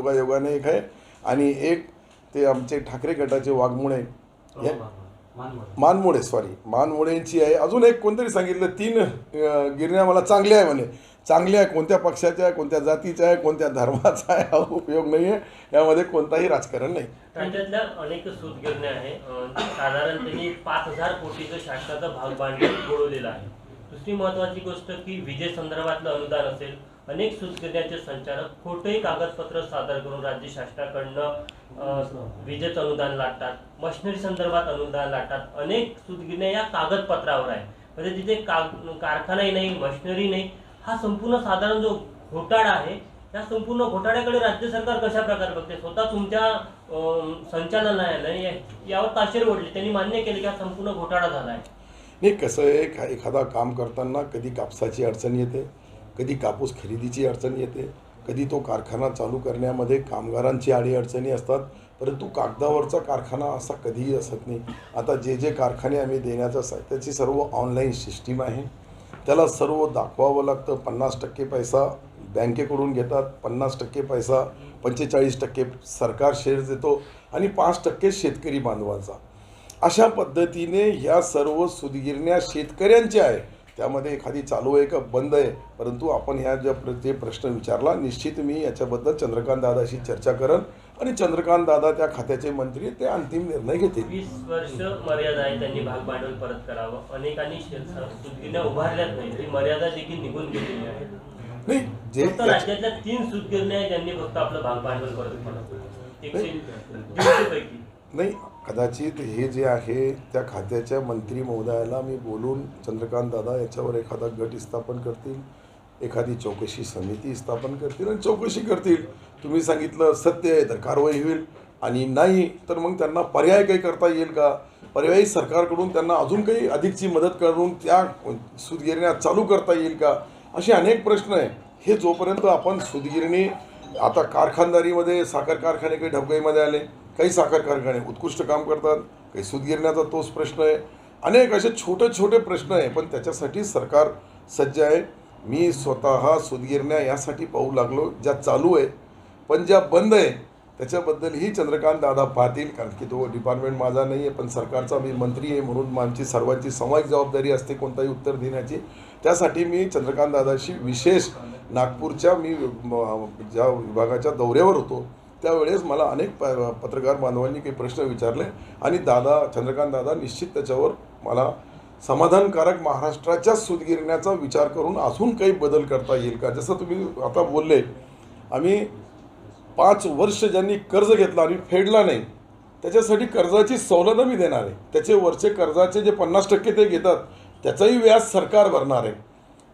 योगायोगाने एक आहे आणि एक ते आमचे ठाकरे गटाचे वाघमोडे मानमोडेंची आहे. अजून एक कोणतरी सांगितलं 3 गिरण्या मला चांगल्या आहे म्हणे. चांगल्या आहे कोणत्या पक्षाच्या आहे, कोणत्या जातीच्या आहे, कोणत्या धर्माचा आहे, हा उपयोग नाही आहे. यामध्ये कोणताही राजकारण नाही. राज्यातल्या अनेक सूतगिरण्या आहे, साधारण त्यांनी 5,000 कोटीचं शासनाचं भागभांडवल बुडवलेलं आहे. दुसरी महत्त्वाची गोष्ट की विजेसंदर्भातलं अनुदान असेल, अनेक सूतगिरण्यांचे संचालक खोटे कागदपत्र सादर करून राज्य शासनाकडनं विजेचं अनुदान लाटतात, मशिनरी संदर्भात अनुदान लाटतात. अनेक सूतगिरण्या या कागदपत्रावर आहे, म्हणजे तिथे कारखानाही नाही, मशिनरी नाही. हा संपूर्ण साधारण जो घोटाळा आहे, या संपूर्ण घोटाळ्याकडे राज्य सरकार कशा प्रकारे बघते? स्वतः तुमच्या संचालनालयाने यावर ताशेर ओढले, त्यांनी मान्य केले की हा संपूर्ण घोटाळा झाला आहे. नाही, कसं आहे, एखादा काम करताना कधी कापसाची अडचण येते, कधी कापूस खरेदीची अडचण येते, कधी तो कारखाना चालू करण्यामध्ये कामगारांची अडीअडचणी असतात, परंतु कागदावरचा कारखाना असा कधीही असत नाही. आता जे कारखाने आम्ही देण्याचं त्याची सर्व ऑनलाईन सिस्टीम आहे. त्याला सर्व दाखवावं लागतं. 50% पैसा बँकेकडून घेतात, 50% पैसा 45% सरकार शेअर देतो आणि 5% शेतकरी बांधवांचा. अशा पद्धतीने ह्या सर्व सूतगिरण्या शेतकऱ्यांच्या आहे. त्यामध्ये एखादी चालू आहे का बंद आहे, परंतु आपण ह्या जे प्रश्न विचारला, निश्चित मी याच्याबद्दल चंद्रकांत दादाशी चर्चा करेन आणि चंद्रकांत दादा त्या खात्याचे मंत्री ते अंतिम निर्णय घेतील. 20 वर्ष मर्यादा आहे, त्यांनी भागभांडवल परत करावं. अनेकांनी सूतगिरण्या उभारल्याच नाही, ती मर्यादा देखील निघून गेलेली आहे. नाही, जे राज्यातल्या 3 सूतगिरण्या आहेत, त्यांनी फक्त आपलं भागभांडवल परत करावं 100 पैकी. नाही, कदाचित हे जे आहे त्या खात्याच्या मंत्री महोदयाला मी बोलून चंद्रकांत दादा याच्यावर एखादा गट स्थापन करतील, एखादी चौकशी समिती स्थापन करतील आणि चौकशी करतील. तुम्ही सांगितलं सत्य आहे तर कारवाई होईल आणि नाही तर मग त्यांना पर्याय काही करता येईल का, पर्यायी सरकारकडून त्यांना अजून काही अधिकची मदत करून त्या सूतगिरण्या चालू करता येईल का, असे अनेक प्रश्न आहे. हे जोपर्यंत आपण सूतगिरणी आता कारखानदारीमध्ये साखर कारखाने काही ढबकाईमध्ये आले, काही साखर कारखाने उत्कृष्ट काम करतात, काही सूतगिरण्याचा तोच प्रश्न आहे. अनेक असे छोटे प्रश्न आहे, पण त्याच्यासाठी सरकार सज्ज आहे. मी स्वतः सूतगिरण्या यासाठी पाहू लागलो, ज्या चालू आहे पण ज्या बंद आहे त्याच्याबद्दलही चंद्रकांत दादा पाहतील, कारण की तो डिपार्टमेंट माझा नाही आहे, पण सरकारचा मी मंत्री आहे म्हणून आमची सर्वांची सामायिक जबाबदारी असते कोणताही उत्तर देण्याची. त्यासाठी मी चंद्रकांत दादाशी विशेष नागपूरच्या मी ज्या विभागाच्या दौऱ्यावर होतो त्यावेळेस मला अनेक पत्रकार बांधवांनी काही प्रश्न विचारले आणि चंद्रकांत दादा निश्चित त्याच्यावर मला समाधानकारक महाराष्ट्राच्या सूतगिरण्याचा विचार करून अजून काही बदल करता येईल का. जसं तुम्ही आता बोलले, आम्ही 5 वर्ष ज्यांनी कर्ज घेतला आणि फेडला नाही त्याच्यासाठी कर्जाची सवलत आम्ही देणार आहे. त्याचे वरचे कर्जाचे जे 50% ते घेतात त्याचाही व्याज सरकार भरणार आहे.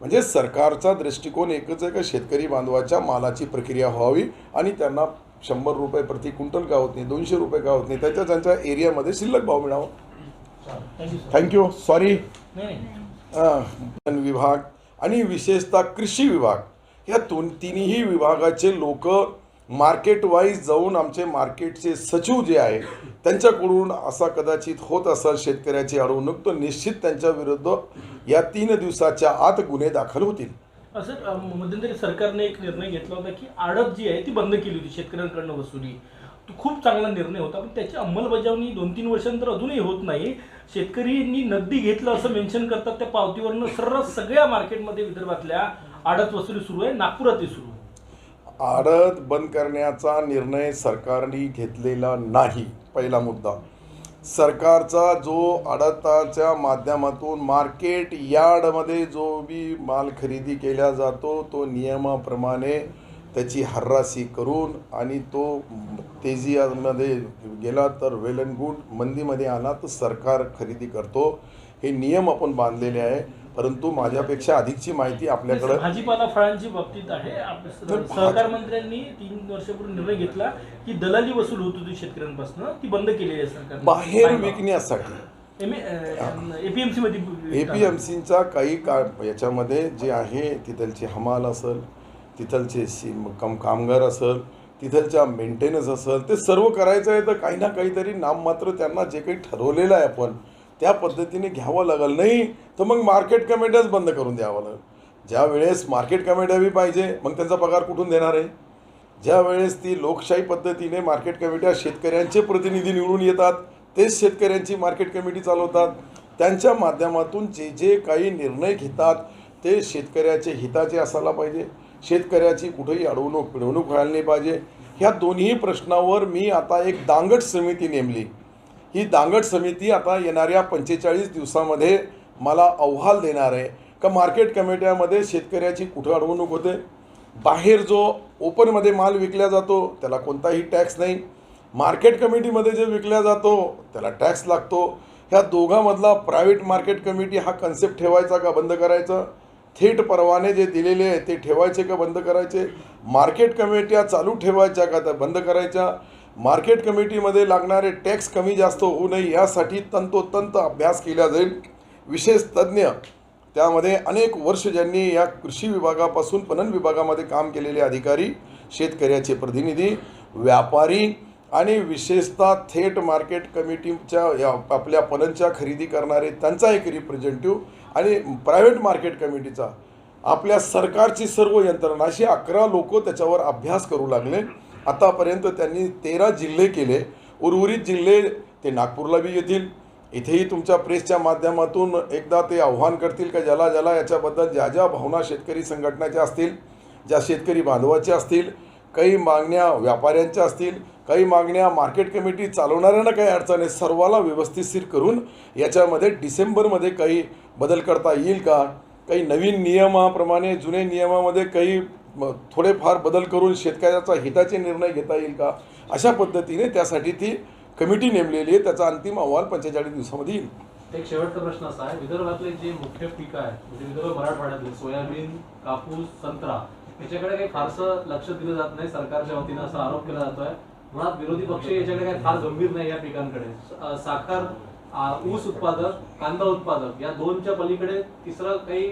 म्हणजे सरकारचा दृष्टिकोन एकच आहे का शेतकरी बांधवाच्या मालाची प्रक्रिया व्हावी आणि त्यांना 100 रुपये प्रति क्विंटल का होत नाही, 200 रुपये का होत नाही, त्यांच्या एरियामध्ये शिल्लक भाव मिळावा. थँक्यू. सॉरी. वन विभाग आणि विशेषतः कृषी विभाग या तिन्ही विभागाचे लोक मार्केट वाईज जाऊन आमचे मार्केटचे सचिव जे आहे त्यांच्याकडून असा कदाचित होत असेल शेतकऱ्याची अडवणूक, तर निश्चित त्यांच्या विरुद्ध या 3 दिवसाच्या आत गुन्हे दाखल होतील. सर, मध्यंतरी सरकारने एक निर्णय घेतला होता की आडत जी आहे ती बंद केली होती शेतकऱ्यांकडनं वसुली. तो खूप चांगला निर्णय होता, पण त्याची अंमलबजावणी 2-3 वर्षांनंतर अजूनही होत नाही. शेतकऱ्यांनी नगदी घेतलं असं मेन्शन करतात त्या पावतीवरनं. सर्रास सगळ्या मार्केटमध्ये विदर्भातल्या आडत वसुली सुरू आहे, नागपुरातही सुरू आहे. आडत बंद करण्याचा निर्णय सरकारने घेतलेला नाही. पहिला मुद्दा, सरकारचा जो आडताच्या माध्यमातून मार्केट यार्डमध्ये जो बी माल खरेदी केला जातो तो नियमाप्रमाणे त्याची हर्रासी करून आणि तो तेजीमध्ये गेला तर वेल अँड गुड, मंदीमध्ये आला तर सरकार खरेदी करतो. हे नियम आपण बांधलेले आहे. परंतु माझ्यापेक्षा अधिकची माहिती आपल्याकडे भाजीपाला फळांची बाबतीत आहे. सहकार मंत्र्यांनी 3 वर्षापूर्वी निर्णय घेतला की दलाली वसूल होत होती शेतकऱ्यांपासून, ती बंद केलेली आहे सरकारने बाहेर विकण्यासाठी. एपीएमसी मध्ये एपीएमसीचा काही याच्यामध्ये जे आहे तिथलचे हमाल असेल, तिथलचे कामगार असेल, तिथलच्या मेंटेनन्स असेल, ते सर्व करायचं आहे. तर काही ना काहीतरी नाममात्र त्यांना जे काही ठरवलेलं आहे आपण त्या पद्धतीने घ्यावं लागेल. नाही तर मग मार्केट कमिट्याच बंद करून द्यावं लागेल. ज्या वेळेस मार्केट कमिट्या बी पाहिजे मग त्यांचा पगार कुठून देणार आहे. ज्या वेळेस ती लोकशाही पद्धतीने मार्केट कमिट्या शेतकऱ्यांचे प्रतिनिधी निवडून येतात, तेच शेतकऱ्यांची मार्केट कमिटी चालवतात, त्यांच्या माध्यमातून जे जे काही निर्णय घेतात ते शेतकऱ्याचे हिताचे असायला पाहिजे, शेतकऱ्याची कुठेही अडवणूक पिडवणूक व्हायला नाही पाहिजे. ह्या दोन्ही प्रश्नावर मी आता एक दांगट समिती नेमली. ही दांगट समिती आता येणाऱ्या 45 दिवसामध्ये मला अहवाल देणार आहे का मार्केट कमिट्यामध्ये शेतकऱ्याची कुठं अडवणूक होते, बाहेर जो ओपनमध्ये माल विकला जातो त्याला कोणताही टॅक्स नाही, मार्केट कमिटीमध्ये जे विकला जातो त्याला टॅक्स लागतो. ह्या दोघांमधला प्रायव्हेट मार्केट कमिटी हा कन्सेप्ट ठेवायचा का बंद करायचा, थेट परवाने जे दिलेले आहे ते ठेवायचे का बंद करायचे, मार्केट कमिट्या चालू ठेवायच्या का त्या बंद करायच्या, मार्केट कमिटीमध्ये लागणारे टॅक्स कमी जास्त होऊ नये यासाठी तंतोतंत अभ्यास केला जाईल. विशेष तज्ज्ञ त्यामध्ये अनेक वर्ष ज्यांनी या कृषी विभागापासून पणन विभागामध्ये काम केलेले अधिकारी, शेतकऱ्याचे प्रतिनिधी, व्यापारी आणि विशेषतः थेट मार्केट कमिटीच्या या आपल्या पणनच्या खरेदी करणारे त्यांचा एक रिप्रेझेंटेटिव्ह आणि प्रायव्हेट मार्केट कमिटीचा आपल्या सरकारची सर्व यंत्रणा अशी 11 लोक त्याच्यावर अभ्यास करू लागले. आतापर्यंत त्यांनी 13 जिल्हे केले. उर्वरित जिल्हे ते नागपूरला बी येतील. इथेही तुमच्या प्रेसच्या माध्यमातून एकदा ते आव्हान करतील का ज्याला ज्याला याच्याबद्दल ज्या ज्या भावना शेतकरी संघटनाच्या असतील, ज्या शेतकरी बांधवाच्या असतील, काही मागण्या व्यापाऱ्यांच्या असतील, काही मागण्या मार्केट कमिटी चालवणाऱ्यांना काही अडचण आहे, सर्वाला व्यवस्थितशीर करून याच्यामध्ये डिसेंबरमध्ये काही बदल करता येईल का, काही नवीन नियमाप्रमाणे जुने नियमामध्ये काही थोडेफार बदल करून शेतकऱ्याचा हिताचे निर्णय घेता येईल का, अशा पद्धतीने त्यासाठी ती कमिटी नेमलेली आहे. त्याचा अंतिम अहवाल 45 दिवसामध्ये येईल. एक शेवटचा प्रश्न असा आहे, विदर्भातले जे मुख्य पीक आहे म्हणजे विदर्भ मराठवाड्यातले सोयाबीन, कापूस, संत्रा याच्याकडे काही फारसं लक्ष दिलं जात नाही सरकारच्या वतीनं, असा आरोप केला जातोय. मुळात विरोधी पक्ष याच्याकडे काही फार गंभीर नाही या पिकांकडे. साखर, ऊस उत्पादक, कांदा उत्पादक या दोनच्या पलीकडे तिसरं काही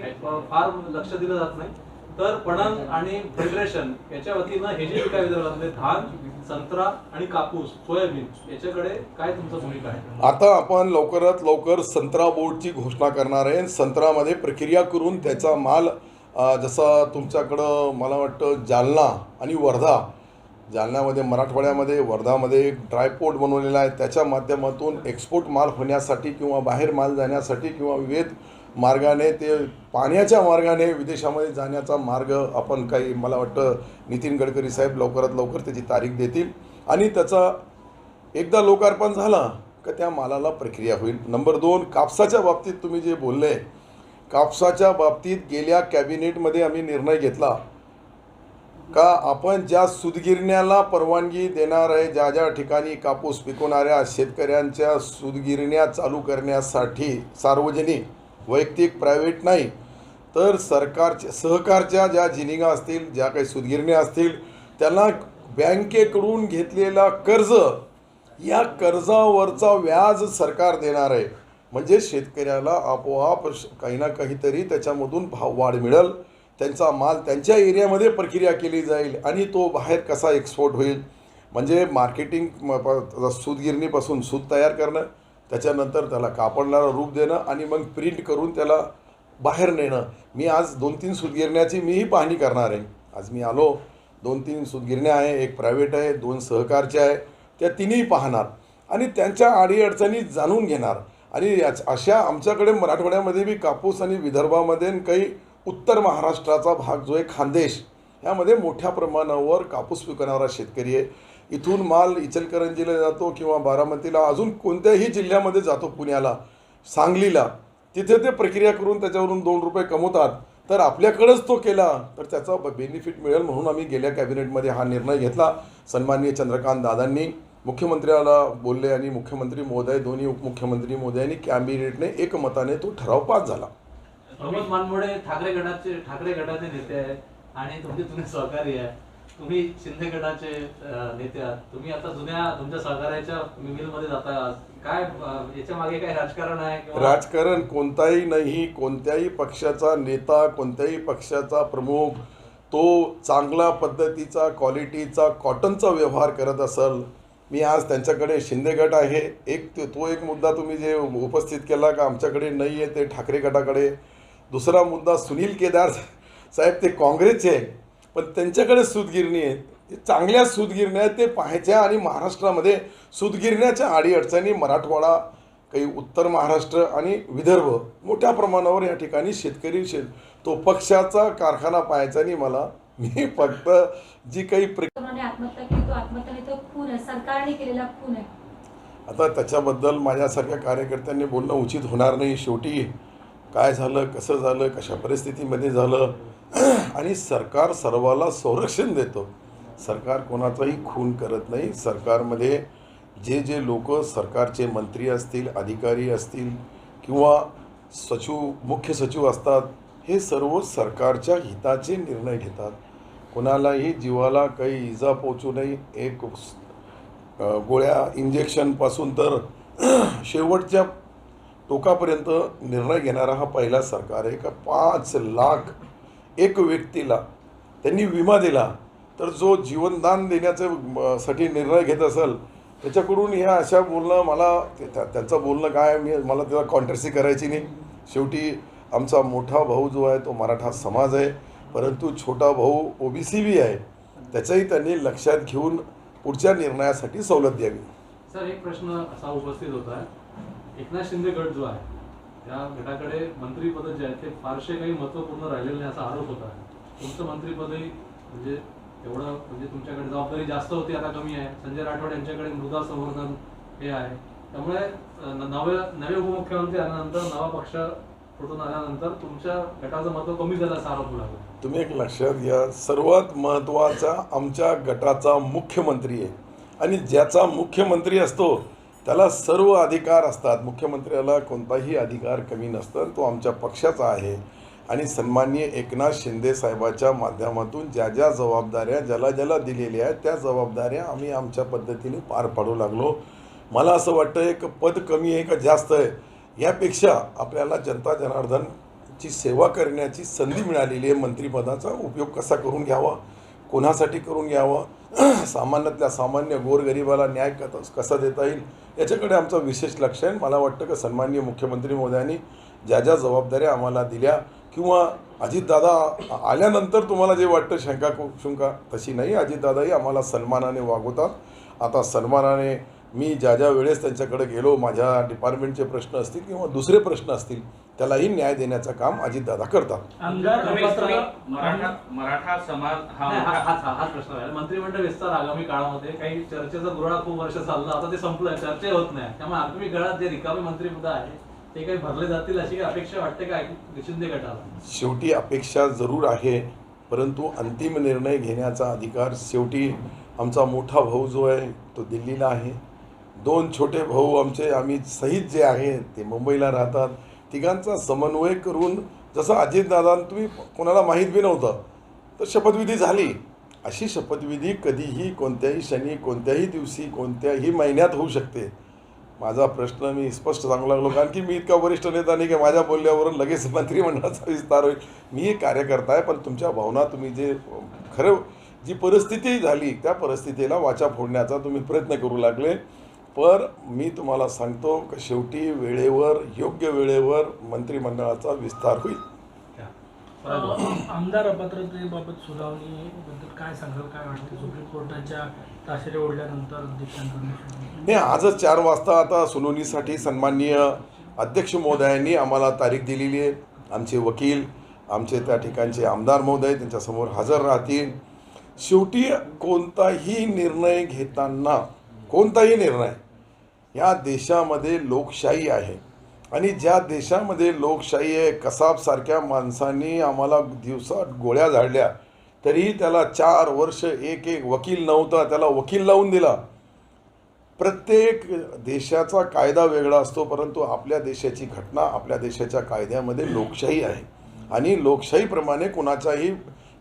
फार लक्ष दिलं जात नाही. तर पणन आणि फेडरेशन याच्या वतीनं हे जे पिक विदर्भातले धान, संत्रा आणि कापूस, सोयाबीन याच्याकडे काय तुमचं भूमिका आहे? आता आपण लवकरात लवकर संत्रा बोर्डची घोषणा करणार आहे. संत्र्यामध्ये प्रक्रिया करून त्याचा माल जसा तुमच्याकडं मला वाटतं जालना आणि वर्धा, जालन्यामध्ये मराठवाड्यामध्ये, वर्धामध्ये एक ड्रायपोर्ट बनवलेला आहे. त्याच्या माध्यमातून एक्सपोर्ट माल होण्यासाठी किंवा बाहेर माल जाण्यासाठी किंवा विविध मार्गाने ते पाण्याच्या मार्गाने विदेशामध्ये जाण्याचा मार्ग आपण काही मला वाटतं नितीन गडकरी साहेब लवकरात लवकर त्याची तारीख देतील आणि त्याचा एकदा लोकार्पण झाला का त्या मालाला प्रक्रिया होईल. नंबर 2, कापसाच्या बाबतीत तुम्ही जे बोलले, कापसाच्या बाबतीत गेल्या कॅबिनेटमध्ये आम्ही निर्णय घेतला का आपण ज्या सूतगिरण्याला परवानगी देणार आहे, ज्या ज्या ठिकाणी कापूस पिकवणाऱ्या शेतकऱ्यांच्या सूतगिरण्या चालू करण्यासाठी सार्वजनिक, वैयक्तिक, प्रायव्हेट नाही तर सरकारच्या सहकारच्या ज्या जिनिंगा असतील, ज्या काही सूतगिरण्या असतील, त्यांना बँकेकडून घेतलेला कर्ज, या कर्जावरचा व्याज सरकार देणार आहे. म्हणजे शेतकऱ्याला आपोआप काही ना काहीतरी त्याच्यामधून भाव वाढ मिळेल, त्यांचा माल त्यांच्या एरियामध्ये प्रक्रिया केली जाईल आणि तो बाहेर कसा एक्सपोर्ट होईल. म्हणजे मार्केटिंग, सूतगिरणीपासून सूत तयार करणं, त्याच्यानंतर त्याला कापडला रूप देणं आणि मग प्रिंट करून त्याला बाहेर नेणं. मी आज 2-3 सूतगिरण्याची मीही पाहणी करणार आहे. आज मी आलो, 2-3 सूतगिरण्या आहे, एक प्रायव्हेट आहे, 2 सहकारच्या आहे, त्या तिन्ही पाहणार आणि त्यांच्या अडीअडचणी जाणून घेणार. आणि अशा आमच्याकडे मराठवाड्यामध्ये बी कापूस आणि विदर्भामध्ये काही उत्तर महाराष्ट्राचा भाग जो आहे खानदेश, यामध्ये मोठ्या प्रमाणावर कापूस पिकवणारा शेतकरी आहे. इथून माल इचलकरंजीला जातो किंवा बारामतीला, अजून कोणत्याही जिल्ह्यामध्ये जातो, पुण्याला, सांगलीला, तिथे ते प्रक्रिया करून त्याच्यावरून 2 रुपये कमवतात. तर आपल्याकडेच तो केला तर त्याचा बेनिफिट मिळेल म्हणून आम्ही गेल्या कॅबिनेटमध्ये हा निर्णय घेतला. सन्माननीय चंद्रकांत दादांनी मुख्यमंत्र्याला बोलले आणि मुख्यमंत्री महोदय, दोन्ही उपमुख्यमंत्री महोदयांनी कॅबिनेटने एकमताने तो ठराव पास झाला. प्रमोद मानमोडे ठाकरे गटाचे नेते आहेत आणि तुमचे जुने सहकारी आहे. तुम्ही शिंदे गटाचे नेते आहात. तुम्ही आता जुन्या तुमच्या सहकार्याच्या मिलमध्ये जाता आहात. काय याच्या मागे काय राजकारण आहे? राजकारण कोणताही नाही. कोणत्याही पक्षाचा नेता, कोणत्याही पक्षाचा प्रमुख तो चांगला पद्धतीचा, क्वालिटीचा, कॉटनचा व्यवहार करत असेल. मी आज त्यांच्याकडे शिंदे गट आहे, तो एक मुद्दा तुम्ही जे उपस्थित केला का आमच्याकडे नाही आहे, ते ठाकरे गटाकडे. दुसरा मुद्दा सुनील केदार साहेब, ते काँग्रेसचे आहे पण त्यांच्याकडे सूतगिरणी आहे. चांगल्या सूतगिरण्या ते पाहायच्या आणि महाराष्ट्रामध्ये सूतगिरण्याच्या अडीअडचणी मराठवाडा, काही उत्तर महाराष्ट्र आणि विदर्भ मोठ्या प्रमाणावर या ठिकाणी शेतकरी तो पक्षाचा कारखाना पाहायचा आणि मी फक्त जी काही आत्महत्या केली, तो आत्महत्या नाही, तो खून आहे, सरकारने केलेला खून आहे. आता त्याच्याबद्दल माझ्यासारख्या कार्यकर्त्यांनी बोलणं उचित होणार नाही. शेवटी काय झालं, कसं झालं, कशा परिस्थितीमध्ये झालं आणि सरकार सर्वाला संरक्षण देतं. सरकार कोणाचाही खून करत नाही. सरकारमध्ये जे लोक सरकारचे मंत्री असतील, अधिकारी असतील किंवा मुख्य सचिव असतात, हे सर्व सरकारच्या हिताचे निर्णय घेतात. कोणालाही जीवाला काही इजा पोचू नये, एक गोळ्या इंजेक्शनपासून तर शेवटच्या टोकापर्यंत निर्णय घेणारा हा पहिला सरकार आहे. का 5 लाख एक व्यक्तीला त्यांनी विमा दिला, तर जो जीवनदान देण्याचं साठी निर्णय घेत असेल त्याच्याकडून ह्या अशा बोलणं त्यांचं बोलणं काय, मला त्याला कॉन्ट्रॅसी करायची नाही. शेवटी आमचा मोठा भाऊ जो आहे तो मराठा समाज आहे, परंतु छोटा भाऊ OBC बी आहे. त्याचंही त्यांनी लक्षात घेऊन पुढच्या निर्णयासाठी सवलत द्यावी. सर, एक प्रश्न असा उपस्थित होता, एकनाथ शिंदे गट जो आहे त्या गटाकडे मंत्रीपद जे आहे ते फारसे काही महत्त्वपूर्ण राहिलेले नाही असा आरोप होता. तुमचं मंत्रीपदही म्हणजे एवढं म्हणजे तुमच्याकडे जबाबदारी जास्त होती, आता कमी आहे. संजय राठोड यांच्याकडे मृदा संवर्धन हे आहे. त्यामुळे नवे उपमुख्यमंत्री आल्यानंतर नवा पक्ष फुटून आल्यानंतर तुमच्या गटाचं महत्त्व कमी झालं असा आरोप लागला. तुम्ही एक लक्षात घ्या, सर्वात महत्त्वाचा आमच्या गटाचा मुख्यमंत्री आहे आणि ज्याचा मुख्यमंत्री असतो त्याला सर्व अधिकार असतात. मुख्यमंत्र्याला कोणताही अधिकार कमी नसतं. तो आमच्या पक्षाचा आहे आणि सन्माननीय एकनाथ शिंदे साहेबाच्या माध्यमातून ज्या जबाबदाऱ्या ज्याला दिलेल्या आहेत त्या जबाबदाऱ्या आम्ही आमच्या पद्धतीने पार पाडू लागलो. मला असं वाटतं एक पद कमी आहे का जास्त आहे यापेक्षा आपल्याला जनता जनार्दनची सेवा करण्याची संधी मिळालेली आहे. मंत्रिपदाचा उपयोग कसा करून घ्यावा, कोणासाठी करून घ्यावा, सामान्यातल्या सामान्य गोरगरिबाला न्याय कसा देता येईल याच्याकडे आमचं विशेष लक्ष आहे. मला वाटतं की सन्माननीय मुख्यमंत्री महोदयांनी ज्या जबाबदाऱ्या आम्हाला दिल्या किंवा अजितदादा आल्यानंतर तुम्हाला जे वाटतं शंका तशी नाही. अजितदादाही आम्हाला सन्मानाने वागवतात. आता सन्मानाने मी ज्या वेळेस त्यांच्याकडे गेलो, माझ्या डिपार्टमेंटचे प्रश्न असतील किंवा दुसरे प्रश्न असतील त्यालाही न्याय देण्याचं काम अजितदादा करतात. मराठा समाज हाच प्रश्न आहे. मंत्रिमंडळ विस्तार आगामी काळामध्ये काही चर्चेचा दुराळा खूप वर्ष चालला, आता ते संपलंय, चर्चा होत नाही. त्यामुळे आगामी काळात जे रिकामी मंत्रिपद आहे ते काही भरले जातील अशी अपेक्षा वाटते का शिंदे गटाला? शेवटी अपेक्षा जरूर आहे, परंतु अंतिम निर्णय घेण्याचा अधिकार शेवटी आमचा मोठा भाऊ जो आहे तो दिल्लीला आहे. 2 छोटे भाऊ आम्ही सहित जे आहे ते मुंबईला राहतात. तिघांचा समन्वय करून जसं अजितदादा तुम्ही कोणाला माहीत बी नव्हतं तर शपथविधी झाली, अशी शपथविधी कधीही कोणत्याही क्षणी कोणत्याही दिवशी कोणत्याही महिन्यात होऊ शकते. माझा प्रश्न मी स्पष्ट सांगू लागलो, कारण की मी इतका वरिष्ठ नेता नाही की माझ्या बोलल्यावरून लगेच मंत्रिमंडळाचा विस्तार होईल. मी एक कार्यकर्ता आहे, पण तुमच्या भावना तुम्ही जी परिस्थिती झाली त्या परिस्थितीला वाचा फोडण्याचा तुम्ही प्रयत्न करू लागले. पण मी तुम्हाला सांगतो की शेवटी वेळेवर योग्य वेळेवर मंत्रिमंडळाचा विस्तार होईल. आमदार अपात्रतेबाबत सुनावणीबद्दल काय सांगाल, काय वाटतं? सुप्रीम कोर्टाच्या ताशेरे ओढल्यानंतर नाही, आजच 4 वाजता आता सुनावणीसाठी सन्माननीय अध्यक्ष महोदयांनी आम्हाला तारीख दिलेली आहे. आमचे वकील, आमचे त्या ठिकाणचे आमदार महोदय त्यांच्यासमोर हजर राहतील. शेवटी कोणताही निर्णय घेताना या देशामध्ये लोकशाही आहे आणि ज्या देशामध्ये लोकशाही आहे, कसाबसारख्या माणसांनी आम्हाला दिवसात गोळ्या झाडल्या तरीही त्याला 4 वर्ष एक वकील नव्हता, त्याला वकील लावून दिला. प्रत्येक देशाचा कायदा वेगळा असतो, परंतु आपल्या देशाची घटना, आपल्या देशाच्या कायद्यामध्ये लोकशाही आहे आणि लोकशाहीप्रमाणे कुणाच्याही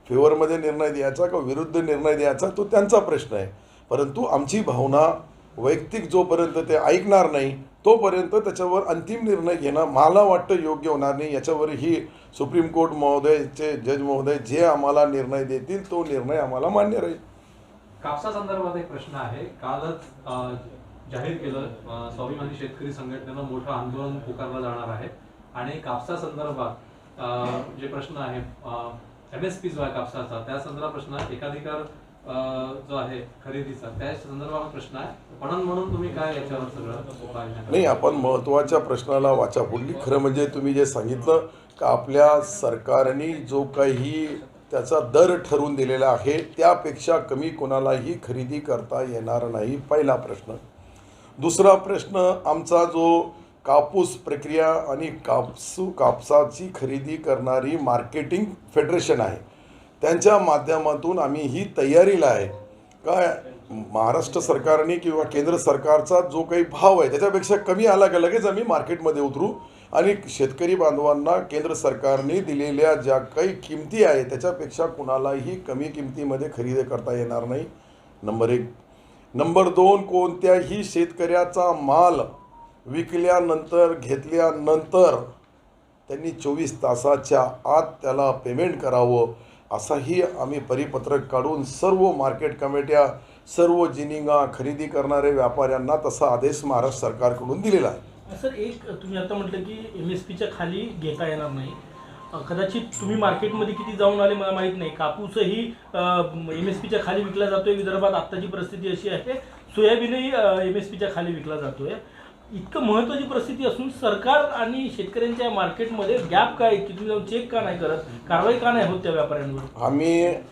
फेवरमध्ये निर्णय द्यायचा का विरुद्ध निर्णय द्यायचा तो त्यांचा प्रश्न आहे. परंतु आमची भावना वैयक्तिक जोपर्यंत ते ऐकणार नाही तोपर्यंत त्याच्यावर अंतिम निर्णय घेणं मला वाटतं योग्य होणार नाही. याच्यावर ही सुप्रीम कोर्ट महोदयचे जज महोदय जे आम्हाला निर्णय देतील तो निर्णय आम्हाला मान्य राहील. कापसा संदर्भात एक प्रश्न आहे. कालच जाहीर केलं स्वाभिमानी शेतकरी संघटनेनं मोठं आंदोलन पुकारलं जाणार आहे आणि कापसा संदर्भात जे प्रश्न आहे MSP जो आहे कापसाचा त्या संदर्भात प्रश्न एकाधिकार जो आहे खरेदीचा त्या संदर्भात प्रश्न आहे पणन म्हणून तुम्ही काय याच्यावर सगळं उपाय नाही, आपण महत्त्वाच्या प्रश्नाला वाचा फोडली. खरं म्हणजे तुम्ही जे सांगितलं का आपल्या सरकारने जो काही त्याचा दर ठरवून दिलेला आहे त्यापेक्षा कमी कोणालाही खरेदी करता येणार नाही, पहिला प्रश्न. दुसरा प्रश्न, आमचा जो कापूस प्रक्रिया आणि कापसाची खरेदी करणारी मार्केटिंग फेडरेशन आहे त्यांच्या माध्यमातून आम्ही ही तयारीला आहे काय महाराष्ट्र सरकारने किंवा केंद्र सरकारचा जो काही भाव आहे त्याच्यापेक्षा कमी आला का लगेच आम्ही मार्केटमध्ये उतरू आणि शेतकरी बांधवांना केंद्र सरकारने दिलेल्या ज्या काही किमती आहे त्याच्यापेक्षा कुणालाही कमी किमतीमध्ये खरेदी करता येणार नाही, नंबर 1. नंबर 2, कोणत्याही शेतकऱ्याचा माल विकल्यानंतर घेतल्यानंतर त्यांनी 24 तासाच्या आत त्याला पेमेंट करावं असाही आम्ही परिपत्रक काढून सर्व मार्केट कमिट्या, सर्व जिनिंगा खरेदी करणारे व्यापाऱ्यांना तसा आदेश महाराष्ट्र सरकारकडून दिलेला आहे. सर, एक तुम्ही आता म्हटलं की MSPच्या खाली घेता येणार नाही. कदाचित तुम्ही मार्केटमध्ये किती जाऊन आले मला माहीत नाही. कापूसही MSPच्या खाली विकला जातोय विदर्भात. आत्ताची परिस्थिती अशी आहे, सोयाबीनही MSPच्या खाली विकला जातोय. इतकं महत्त्वाची परिस्थिती असून सरकार आणि शेतकऱ्यांच्या मार्केटमध्ये गॅप काय की तुम्ही जाऊन चेक का नाही करत, कारवाई का नाही होत त्या व्यापाऱ्यांवर?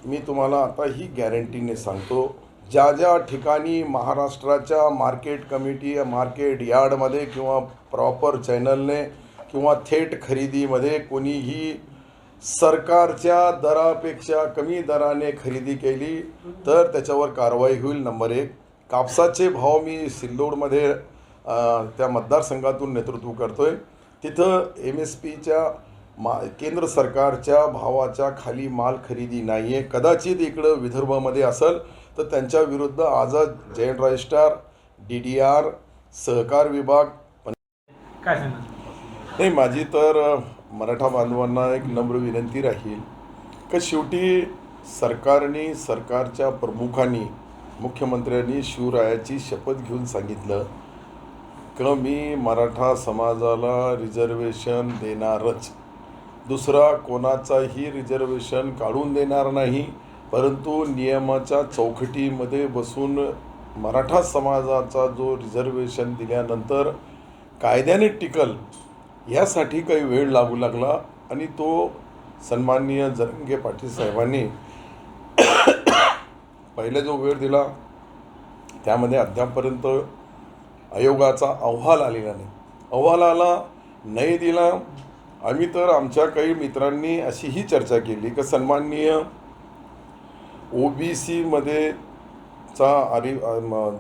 मी तुम्हाला आता ही गॅरंटीने सांगतो, ज्या ज्या ठिकाणी महाराष्ट्राच्या मार्केट कमिटी, मार्केट यार्डमध्ये किंवा प्रॉपर चॅनलने किंवा थेट खरेदीमध्ये कोणीही सरकारच्या दरापेक्षा कमी दराने खरेदी केली तर त्याच्यावर कारवाई होईल, नंबर 1. कापसाचे भाव मी सिल्लोडमध्ये त्या मतदारसंघातून नेतृत्व करतो आहे. तिथं MSPच्या केंद्र सरकारच्या भावाच्या खाली माल खरेदी नाही आहे. कदाचित इकडं विदर्भामध्ये असेल तर त्यांच्या विरुद्ध आझाद जॉईंट रजिस्ट्रार, DDR, सहकार विभाग. काय सांगा? नाही, माझी तर मराठा बांधवांना एक नम्र विनंती राहील की शेवटी सरकारने, सरकारच्या प्रमुखांनी, मुख्यमंत्र्यांनी शिवरायाची शपथ घेऊन सांगितलं की मी मराठा समाजाला रिझर्वेशन देणारच, दुसरा कोणाचाही रिझर्वेशन काढून देणार नाही, परंतु नियमाच्या चौकटीमध्ये बसून मराठा समाजाचा जो रिझर्वेशन दिल्यानंतर कायद्याने टिकल यासाठी काही वेळ लागू लागला आणि तो सन्माननीय जरांगे पाटील साहेबांनी पहिले जो वेळ दिला त्यामध्ये अद्यापपर्यंत आयोगाचा अहवाल आलेला नाही. अहवाल आला नाही दिला. आम्ही तर आमच्या काही मित्रांनी अशीही चर्चा केली की सन्माननीय OBC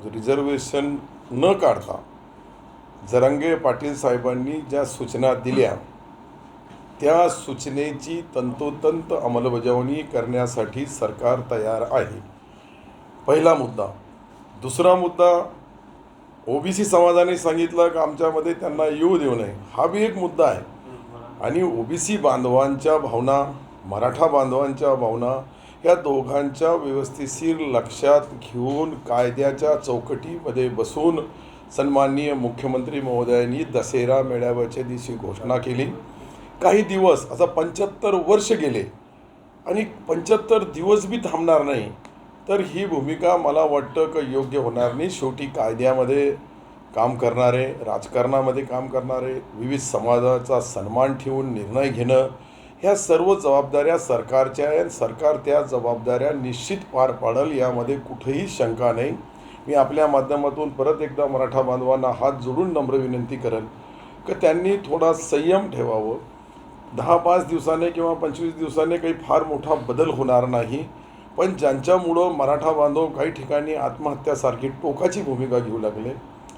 रिझर्वेशन न काढता जरांगे पाटील साहेबांनी ज्या सूचना दिल्या त्या सूचनेची तंतोतंत अंमलबजावणी करण्यासाठी सरकार तयार आहे, पहिला मुद्दा. दुसरा मुद्दा, OBC समाजाने सांगितलं की आमच्यामध्ये त्यांना येऊ देऊ नये, हा बी एक मुद्दा आहे. आणि OBC बांधवांच्या भावना, मराठा बांधवांच्या भावना या दोघांच्या व्यवस्थिशीर लक्षात घेऊन कायद्याच्या चौकटीमध्ये बसून सन्माननीय मुख्यमंत्री महोदयांनी दसरा मेळाव्याच्या दिवशी घोषणा केली. काही दिवस, आता 75 वर्ष गेले आणि 75 दिवस बी थांबणार नाही, तर ही भूमिका मला वाटतं की योग्य होणार नाही. शेवटी कायद्यामध्ये काम करणारे, राजकारणामध्ये काम करणारे, विविध समाजाचा सन्मान ठेवून निर्णय घेणं, ह्या सर्व जबाबदाऱ्या सरकारच्या आहे. सरकार त्या जबाबदाऱ्या निश्चित पार पाडेल, यामध्ये कुठेही शंका नाही. मी आपल्या माध्यमातून परत एकदा मराठा बांधवांना हात जोडून नम्र विनंती करेन की त्यांनी थोडा संयम ठेवावं. 10-5 दिवसाने किंवा 25 दिवसाने काही फार मोठा बदल होणार नाही, पण ज्यांच्यामुळं मराठा बांधव काही ठिकाणी आत्महत्यासारखी टोकाची भूमिका घेऊ लागले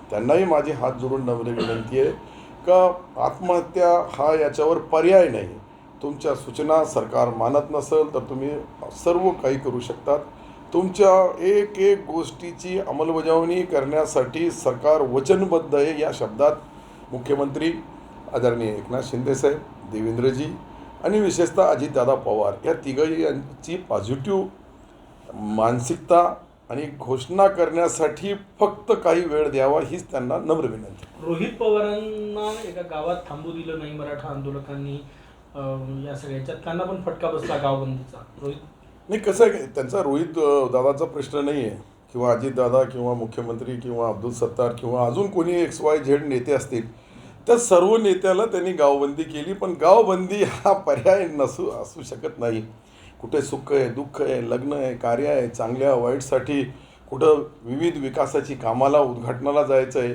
त्यांनाही माझी हात जोडून नम्र विनंती आहे का आत्महत्या हा याच्यावर पर्याय नाही. तुमच्या सूचना सरकार मानत नसेल तर तुम्ही सर्व काही करू शकतात. तुमच्या एक एक गोष्टीची अंमलबजावणी करण्यासाठी सरकार वचनबद्ध आहे, या शब्दात मुख्यमंत्री आदरणीय एकनाथ शिंदेसाहेब, देवेंद्रजी आणि विशेषतः अजितदादा पवार या तिघही यांची पॉझिटिव्ह मानसिकता आणि घोषणा करण्यासाठी फक्त काही वेळ द्यावा हीच त्यांना नम्र विनंती. रोहित पवारांना एका गावात थांबू दिलं नाही मराठा आंदोलकांनी, या सगळ्याच्यात त्यांना पण फटका बसला गावबंदीचा. रोहित नाही, कसं आहे की त्यांचा रोहित दादाचा प्रश्न नाही आहे, किंवा अजितदादा किंवा मुख्यमंत्री किंवा अब्दुल सत्तार किंवा अजून कोणी XYZ नेते असतील, त्या सर्व नेत्याला त्यांनी गावबंदी केली. पण गावबंदी हा पर्याय असू शकत नाही. कुठे सुख आहे, दुःख आहे, लग्न आहे, कार्य आहे, चांगल्या वाईटसाठी कुठं विविध विकासाची कामाला उद्घाटनाला जायचं आहे.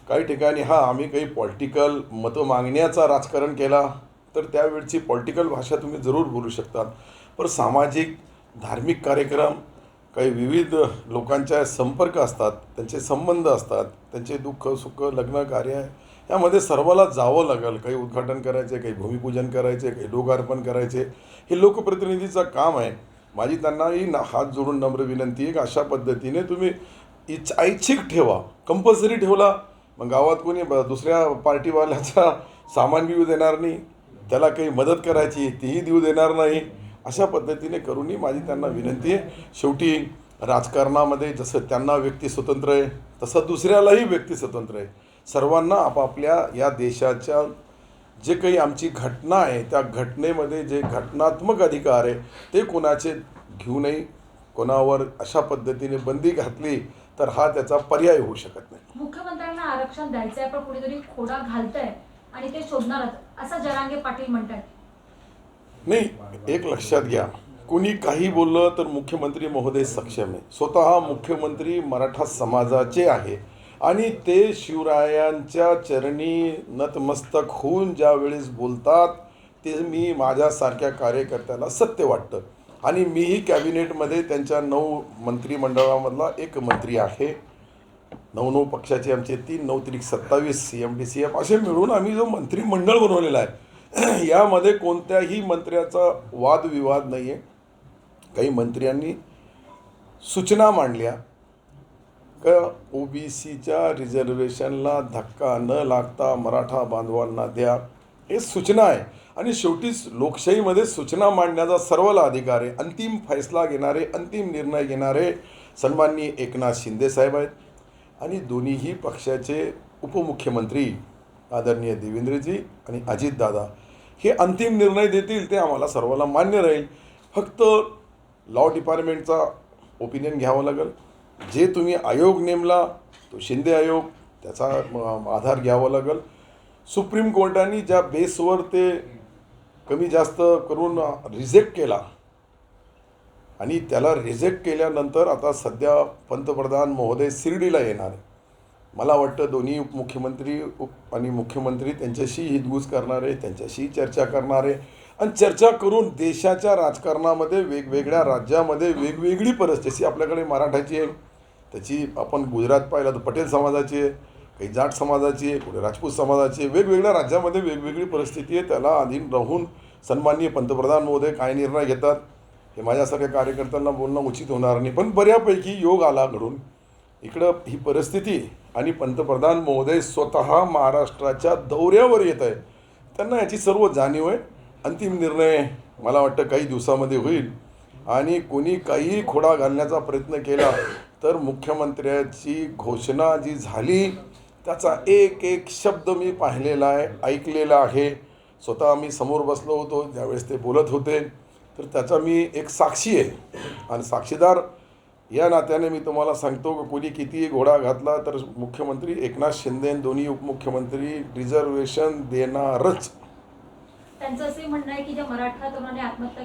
काही ठिकाणी आम्ही काही पॉलिटिकल मतं मागण्याचा राजकारण केला तर त्यावेळची पॉलिटिकल भाषा तुम्ही जरूर बोलू शकतात. पण सामाजिक धार्मिक कार्यक्रम, काही विविध लोकांच्या संपर्क असतात, त्यांचे संबंध असतात, त्यांचे दुःख सुख लग्न कार्य यामध्ये सर्वाला जावं लागेल. काही उद्घाटन करायचे, काही भूमिपूजन करायचे, काही लोकार्पण करायचे, हे लोकप्रतिनिधीचं काम आहे. माझी त्यांनाही हात जोडून नम्र विनंती आहे की अशा पद्धतीने तुम्ही ऐच्छिक ठेवा. कंपल्सरी ठेवला मग गावात कोणी दुसऱ्या पार्टीवाल्याचा सामान देऊ देणार नाही, त्याला काही मदत करायची तीही देऊ देणार नाही. अशा पद्धतीने करूनही माझी त्यांना विनंती आहे. शेवटी राजकारणामध्ये जसं त्यांना व्यक्ती स्वतंत्र आहे तसं दुसऱ्यालाही व्यक्ती स्वतंत्र आहे. सर्वांना आपापल्या या देशाच्या जे काही आमची घटना आहे त्या घटनेमध्ये जे घटनात्मक अधिकार आहे ते कोणाचे घेऊ नये. कोणावर अशा पद्धतीने बंदी घातली तर त्याचा पर्याय होऊ शकत नाही. मुख्यमंत्र्यांना आरक्षण द्यायचं आहे पण कुणीतरी खोडा घालतंय आणि ते शोधणारच असं जरांगे पाटील म्हणतात. नाही, एक लक्षात घ्या, कोणी काही बोललं तर मुख्यमंत्री महोदय सक्षम आहे. स्वतः मुख्यमंत्री मराठा समाजाचे आहे आणि ते शिवरायांच्या चरणी नतमस्तक होऊन ज्या वेळेस बोलतात ते मी माझ्यासारख्या कार्यकर्त्याला सत्य वाटतं. आणि मीही कॅबिनेटमध्ये त्यांच्या 9 मंत्रिमंडळामधला एक मंत्री आहे. 9 पक्षाचे आमचे 3 9 त्रिक 27 CMD-CF असे मिळून आम्ही जो मंत्रिमंडळ बनवलेला आहे यामध्ये कोणत्याही मंत्र्याचा वादविवाद नाही आहे. काही मंत्र्यांनी सूचना मांडल्या का OBCच्या रिझर्वेशनला धक्का न लागता मराठा बांधवांना द्या, हे सूचना आहे. आणि शेवटीच लोकशाहीमध्ये सूचना मांडण्याचा सर्वाला अधिकार आहे. अंतिम फैसला घेणारे, अंतिम निर्णय घेणारे सन्माननीय एकनाथ शिंदे साहेब आहेत आणि दोन्हीही पक्षाचे उपमुख्यमंत्री आदरणीय देवेंद्रजी आणि अजितदादा हे अंतिम निर्णय देतील. ते आम्हाला सर्वाला मान्य राहील. फक्त लॉ डिपार्टमेंटचा ओपिनियन घ्यावं लागेल. जे तुम्ही आयोग नेमला तो शिंदे आयोग, त्याचा आधार घ्यावा लागेल. सुप्रीम कोर्टाने ज्या बेसवर ते कमी जास्त करून रिजेक्ट केला आणि त्याला रिजेक्ट केल्यानंतर आता सध्या पंतप्रधान महोदय शिर्डीला येणार आहे. मला वाटतं दोन्ही उपमुख्यमंत्री आणि मुख्यमंत्री त्यांच्याशी हितगुज करणार आहे, त्यांच्याशी चर्चा करणार आहे आणि चर्चा करून देशाच्या राजकारणामध्ये वेगवेगळ्या राज्यामध्ये वेगवेगळी परिस्थिती, आपल्याकडे मराठाची आहे, त्याची आपण गुजरात पाहिलं तर पटेल समाजाची आहे, काही जाट समाजाची आहे, कुठे राजपूत समाजाची आहे, वेगवेगळ्या राज्यामध्ये वेगवेगळी परिस्थिती आहे. त्याला अधीन राहून सन्माननीय पंतप्रधान महोदय काय निर्णय घेतात हे माझ्यासारख्या कार्यकर्त्यांना बोलणं उचित होणार नाही. पण बऱ्यापैकी योग आला घडून इकडं ही परिस्थिती आणि पंतप्रधान महोदय स्वतः महाराष्ट्राच्या दौऱ्यावर येत आहे. त्यांना याची सर्व जाणीव आहे. अंतिम निर्णय मला वाटतं काही दिवसामध्ये होईल आणि कोणी काहीही खोडा घालण्याचा प्रयत्न केला तर मुख्यमंत्र्याची घोषणा जी झाली त्याचा एक एक शब्द मी पाहिलेला आहे, ऐकलेला आहे. स्वतः मी समोर बसलो होतो ज्यावेळेस ते बोलत होते, तर त्याचा मी एक साक्षी आहे आणि साक्षीदार या नात्याने मी तुम्हाला सांगतो की कोणी कितीही घोडा घातला तर मुख्यमंत्री एकनाथ शिंदे दोन्ही उपमुख्यमंत्री रिझर्वेशन देणारच. त्यांचं असंही म्हणणं आहे की ज्या मराठा तरुणाने आत्महत्या